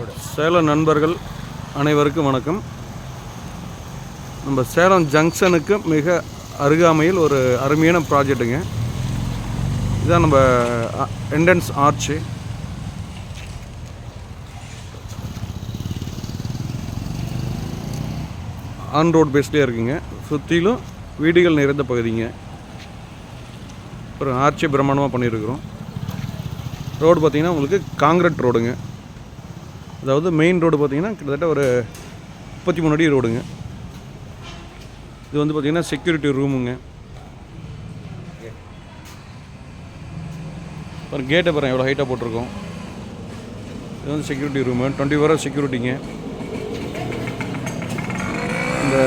சேலம் நண்பர்கள் அனைவருக்கும் வணக்கம். நம்ம சேலம் ஜங்ஷனுக்கு மிக அருகாமையில் ஒரு அருமையான ப்ராஜெக்ட்டுங்க. இதுதான் நம்ம என்ட்ரன்ஸ் ஆர்ச்சு. ஆன் ரோட் பேஸ்லேயே இருக்குங்க. சுற்றிலும் வீடுகள் நிறைந்த பகுதிங்க. அப்புறம் ஆர்ச்சி பிரம்மாண்டமாக பண்ணியிருக்கிறோம். ரோடு பார்த்திங்கன்னா உங்களுக்கு காங்கிரீட் ரோடுங்க. அதாவது மெயின் ரோடு பார்த்திங்கன்னா கிட்டத்தட்ட ஒரு 33 அடி ரோடுங்க. இது வந்து பார்த்திங்கன்னா செக்யூரிட்டி ரூமுங்க. ஒரு கேட்டை பாருங்கள் எவ்வளோ ஹைட்டாக போட்டிருக்கோம். இது வந்து செக்யூரிட்டி ரூமு, 24 hours செக்யூரிட்டிங்க. இந்த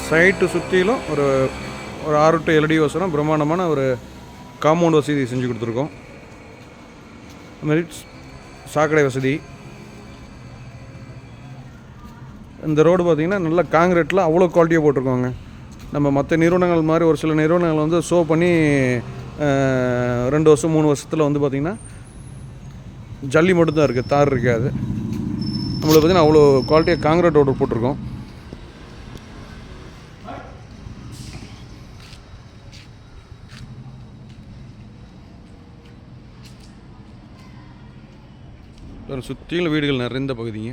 சைட்டு சுற்றிலும் ஒரு 6 to 7 அடி வசரம் பிரம்மாண்டமான ஒரு காம்பவுண்ட் வசதி செஞ்சு கொடுத்துருக்கோம். அதுமாதிரி சாக்கடை வசதி. இந்த ரோடு பார்த்திங்கன்னா நல்லா காங்கிரீட்டில் அவ்வளோ குவாலிட்டியாக போட்டிருக்கோங்க. நம்ம மற்ற நிறுவனங்கள் மாதிரி ஒரு சில நிறுவனங்கள் வந்து ஷோ பண்ணி 2 வருஷம் 3 வருஷத்தில் வந்து பார்த்திங்கன்னா ஜல்லி மட்டும்தான் இருக்குது, தார் இருக்காது. நம்மளுக்கு பார்த்திங்கன்னா அவ்வளோ குவாலிட்டியாக காங்கிரீட் ரோடு போட்டிருக்கோம். சுற்றிலும் வீடுகள் நிறைந்த பகுதிங்க.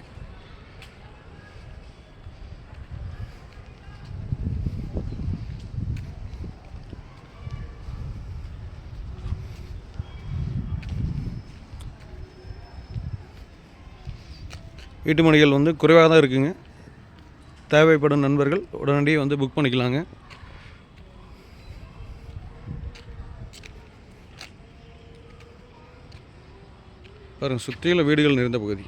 வீட்டு மனைகள் வந்து குறைவாக தான் இருக்குங்க. தேவைப்படும் நண்பர்கள் உடனடியாக வந்து புக் பண்ணிக்கலாங்க. பாருங்கள், சுற்றியில் வீடுகள் நிறைந்த பகுதி.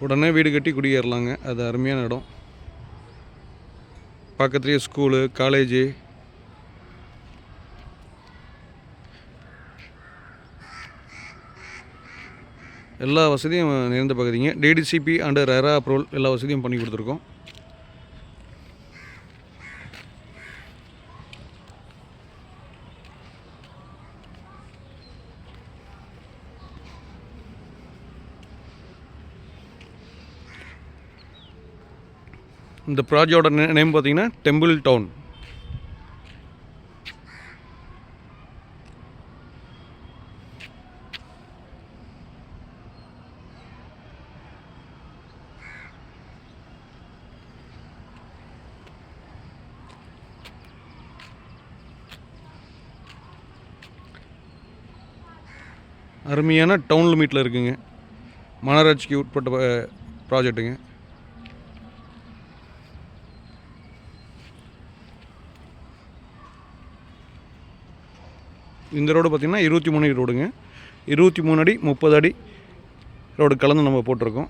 உடனே வீடு கட்டி குடியேறலாங்க. அது அருமையான இடம். பக்கத்துலேயே ஸ்கூலு, காலேஜு, எல்லா வசதியும் நிறைந்த பகுதிங்க. டிடிசிபி அண்டு ரெரா அப்ரூவல் எல்லா வசதியும் பண்ணி கொடுத்துருக்கோம். இந்த ப்ராஜெக்டோட நேம் பார்த்தீங்கன்னா டெம்பிள் டவுன். அருமையான டவுன் லிமிட்டில் இருக்குங்க. மாநகராட்சிக்கு உட்பட்ட ப்ராஜெக்ட்டுங்க. இந்த ரோடு பார்த்திங்கன்னா 23 அடி ரோடுங்க. 23 அடி 30 அடி ரோடு கலந்து நம்ம போட்டிருக்கோம்.